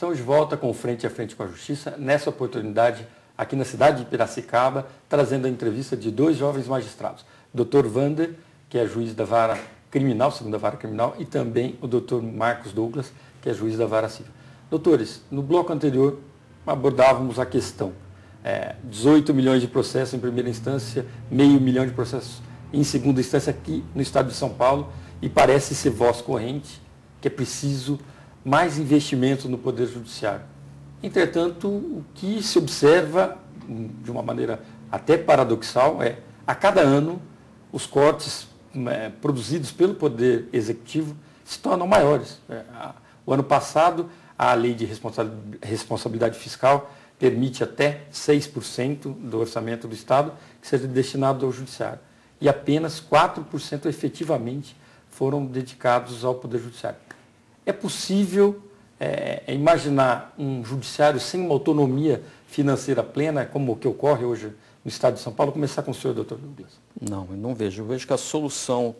Estamos de volta com Frente a Frente com a Justiça, nessa oportunidade aqui na cidade de Piracicaba, trazendo a entrevista de dois jovens magistrados. O Dr. Wander, que é juiz da vara criminal, segunda vara criminal, e também o Dr. Marcos Douglas, que é juiz da vara civil. Doutores, no bloco anterior abordávamos a questão. 18 milhões de processos em primeira instância, meio milhão de processos em segunda instância aqui no estado de São Paulo, e parece ser voz corrente que é preciso mais investimento no Poder Judiciário. Entretanto, o que se observa, de uma maneira até paradoxal, a cada ano os cortes produzidos pelo Poder Executivo se tornam maiores. O ano passado, a Lei de Responsabilidade Fiscal permite até 6% do orçamento do Estado que seja destinado ao Judiciário. E apenas 4% efetivamente foram dedicados ao Poder Judiciário. É possível imaginar um judiciário sem uma autonomia financeira plena, como o que ocorre hoje no Estado de São Paulo? Vou começar com o senhor, doutor Douglas. Não, eu não vejo. Eu vejo que a solução,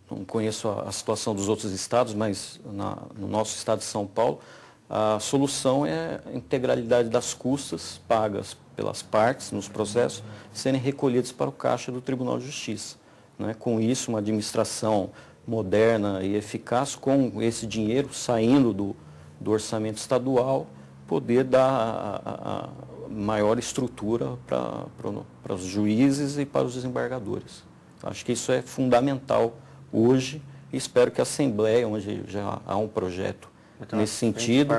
não conheço a situação dos outros estados, mas no nosso estado de São Paulo, a solução é a integralidade das custas pagas pelas partes nos processos serem recolhidas para o caixa do Tribunal de Justiça. Né? Com isso, uma administração moderna e eficaz, com esse dinheiro saindo do orçamento estadual, poder dar a maior estrutura para os juízes e para os desembargadores. Acho que isso é fundamental hoje e espero que a Assembleia, onde já há um projeto nesse sentido,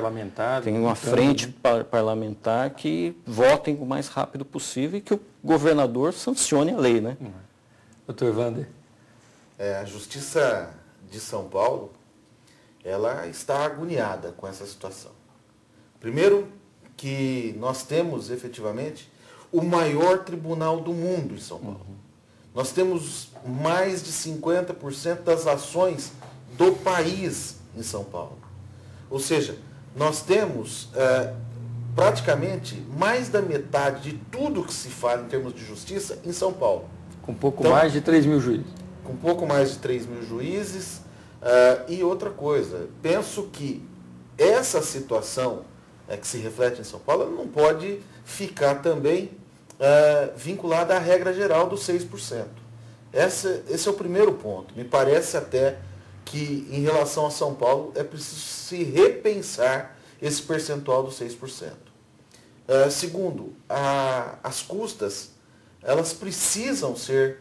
tem uma frente parlamentar que votem o mais rápido possível e que o governador sancione a lei, né? Doutor Wander. A Justiça de São Paulo, ela está agoniada com essa situação. Primeiro, que nós temos efetivamente o maior tribunal do mundo em São Paulo. Nós temos mais de 50% das ações do país em São Paulo. Ou seja, nós temos praticamente mais da metade de tudo que se fala em termos de justiça em São Paulo. Com pouco mais de 3 mil juízes. Com pouco mais de 3 mil juízes. E outra coisa, penso que essa situação que se reflete em São Paulo ela não pode ficar também vinculada à regra geral dos 6%. Esse é o primeiro ponto. Me parece até que, em relação a São Paulo, é preciso se repensar esse percentual dos 6%. Segundo, as custas, elas precisam ser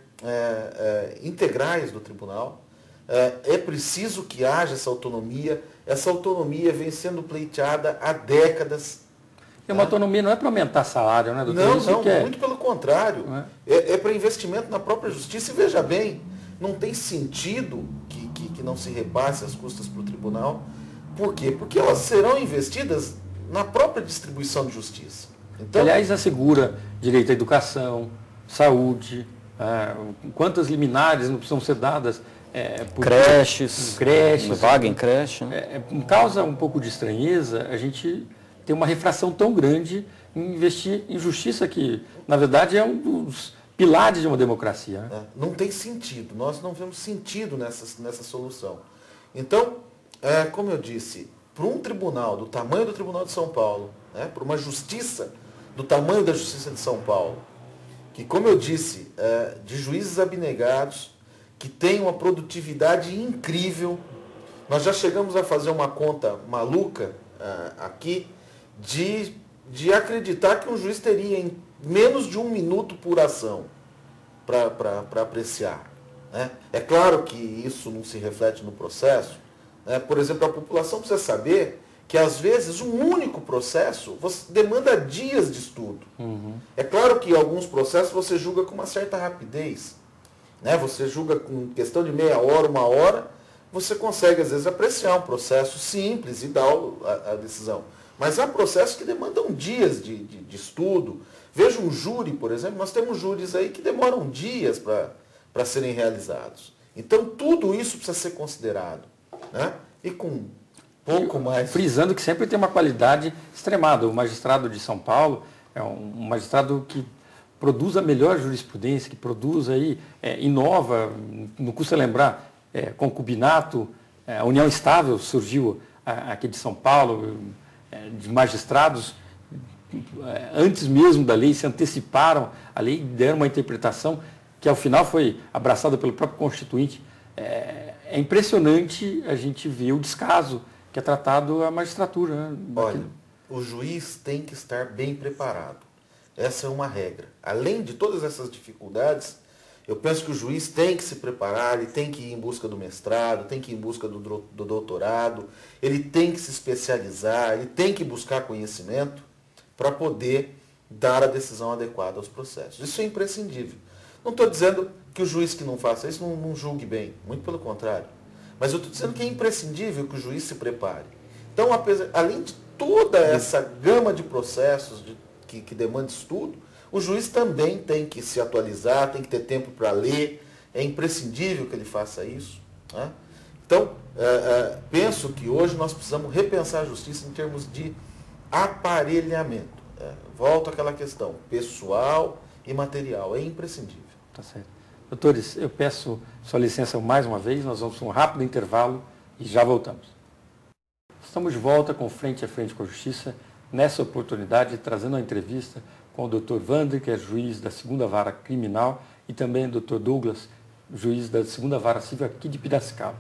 integrais do tribunal. É preciso que haja essa autonomia. Essa autonomia vem sendo pleiteada há décadas. E uma autonomia não é para aumentar salário, né, doutor? Não, muito pelo contrário. É para investimento na própria justiça. E veja bem, não tem sentido que não se repasse as custas para o tribunal. Por quê? Porque elas serão investidas na própria distribuição de justiça. Então, aliás, assegura direito à educação, saúde, quantas liminares não precisam ser dadas por creches, vaga em creche. Causa um pouco de estranheza a gente ter uma refração tão grande em investir em justiça, que, na verdade, é um dos pilares de uma democracia. Né? Não tem sentido, nós não vemos sentido nessa solução. Então, como eu disse, para um tribunal do tamanho do Tribunal de São Paulo, para uma justiça do tamanho da Justiça de São Paulo, que, como eu disse, de juízes abnegados, que tem uma produtividade incrível. Nós já chegamos a fazer uma conta maluca aqui de acreditar que um juiz teria em menos de 1 minuto por ação para apreciar. Né? É claro que isso não se reflete no processo. Né? Por exemplo, a população precisa saber que, às vezes, um único processo demanda dias de estudo. É claro que alguns processos você julga com uma certa rapidez. Né? Você julga com questão de meia hora, 1 hora, você consegue, às vezes, apreciar um processo simples e dar a decisão. Mas há processos que demandam dias de estudo. Veja um júri, por exemplo, nós temos júris aí que demoram dias para serem realizados. Então, tudo isso precisa ser considerado. Né? E com pouco mais... Frisando que sempre tem uma qualidade extremada. O magistrado de São Paulo é um magistrado que produz a melhor jurisprudência, que produz aí, inova, não custa lembrar, concubinato, a União Estável surgiu aqui de São Paulo, de magistrados, antes mesmo da lei, se anteciparam a lei e deram uma interpretação que ao final foi abraçada pelo próprio Constituinte. É impressionante a gente ver o descaso que é tratado a magistratura. Né? Olha, o juiz tem que estar bem preparado. Essa é uma regra. Além de todas essas dificuldades, eu penso que o juiz tem que se preparar, ele tem que ir em busca do mestrado, tem que ir em busca do doutorado, ele tem que se especializar, ele tem que buscar conhecimento para poder dar a decisão adequada aos processos. Isso é imprescindível. Não estou dizendo que o juiz que não faça isso não julgue bem, muito pelo contrário. Mas eu estou dizendo que é imprescindível que o juiz se prepare. Então, além de toda essa gama de processos que demanda estudo, o juiz também tem que se atualizar, tem que ter tempo para ler, é imprescindível que ele faça isso. Né? Então, penso que hoje nós precisamos repensar a justiça em termos de aparelhamento. Volto àquela questão, pessoal e material, é imprescindível. Tá certo. Doutores, eu peço sua licença mais uma vez, nós vamos para um rápido intervalo e já voltamos. Estamos de volta com Frente a Frente com a Justiça, nessa oportunidade trazendo uma entrevista com o Dr. Wander, que é juiz da 2ª Vara Criminal, e também o Dr. Douglas, juiz da 2ª Vara Civil aqui de Piracicaba.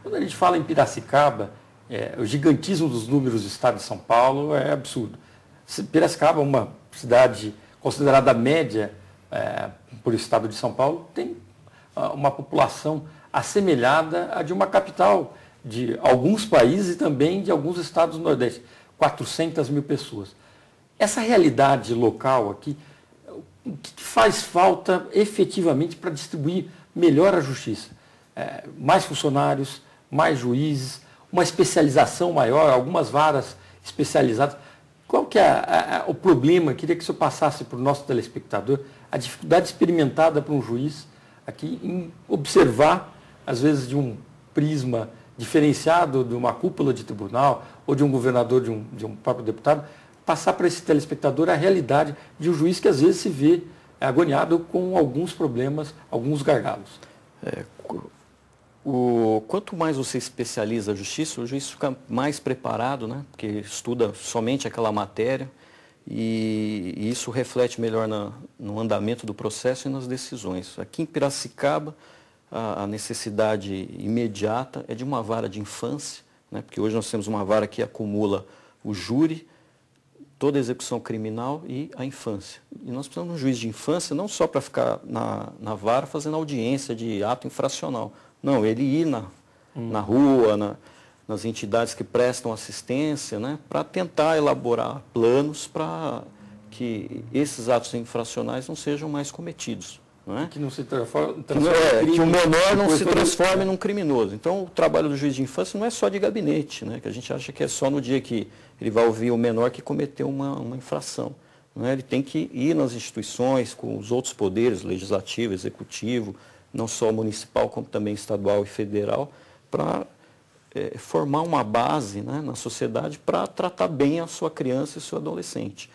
Quando a gente fala em Piracicaba, o gigantismo dos números do estado de São Paulo é absurdo. Piracicaba, uma cidade considerada média por estado de São Paulo, tem uma população assemelhada à de uma capital de alguns países e também de alguns estados do Nordeste, 400 mil pessoas. Essa realidade local aqui, o que faz falta efetivamente para distribuir melhor a justiça? Mais funcionários, mais juízes, uma especialização maior, algumas varas especializadas. Qual que é o problema? Queria que o senhor passasse para o nosso telespectador a dificuldade experimentada por um juiz aqui em observar, às vezes, de um prisma diferenciado de uma cúpula de tribunal ou de um governador, de um próprio deputado, passar para esse telespectador a realidade de um juiz que às vezes se vê agoniado com alguns problemas, alguns gargalos. Quanto mais você especializa a justiça, o juiz fica mais preparado, né? Porque estuda somente aquela matéria e isso reflete melhor no andamento do processo e nas decisões. Aqui em Piracicaba, a necessidade imediata é de uma vara de infância, né? Porque hoje nós temos uma vara que acumula o júri, toda a execução criminal e a infância. E nós precisamos de um juiz de infância não só para ficar na vara fazendo audiência de ato infracional. Não, ele ir na rua, nas entidades que prestam assistência, né, para tentar elaborar planos para que esses atos infracionais não sejam mais cometidos. Não é? Que não se transforme que o menor não se transforme num criminoso. Então, o trabalho do juiz de infância não é só de gabinete, né, que a gente acha que é só no dia que ele vai ouvir o menor que cometeu uma infração. Não é? Ele tem que ir nas instituições com os outros poderes, legislativo, executivo, não só municipal, como também estadual e federal, para formar uma base, né, na sociedade para tratar bem a sua criança e o seu adolescente.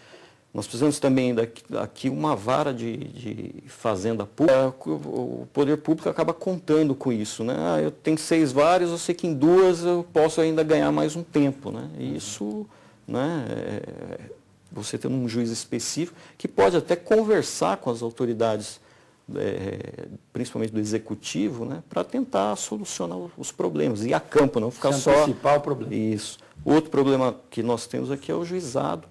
Nós precisamos também aqui uma vara de fazenda pública. O poder público acaba contando com isso. Né? Eu tenho 6 varas, eu sei que em 2 eu posso ainda ganhar mais um tempo. Né? E isso, né, você tem um juiz específico que pode até conversar com as autoridades, principalmente do executivo, né, para tentar solucionar os problemas. E a campo, não ficar só... antecipar o problema. Isso. Outro problema que nós temos aqui é o juizado,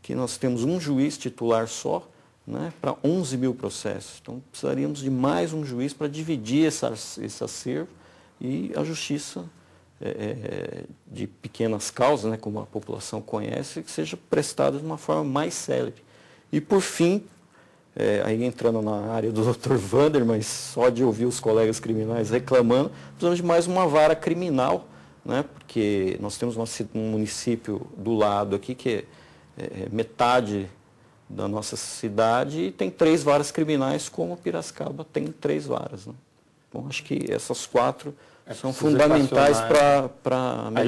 que nós temos um juiz titular só, né, para 11 mil processos. Então, precisaríamos de mais um juiz para dividir esse acervo e a justiça de pequenas causas, né, como a população conhece, que seja prestada de uma forma mais célere. E, por fim, aí entrando na área do Dr. Wander, mas só de ouvir os colegas criminais reclamando, precisamos de mais uma vara criminal, né, porque nós temos um município do lado aqui que é metade da nossa cidade e tem 3 varas criminais, como Piracicaba tem 3 varas. Né? Bom, acho que essas 4 são fundamentais para melhorar.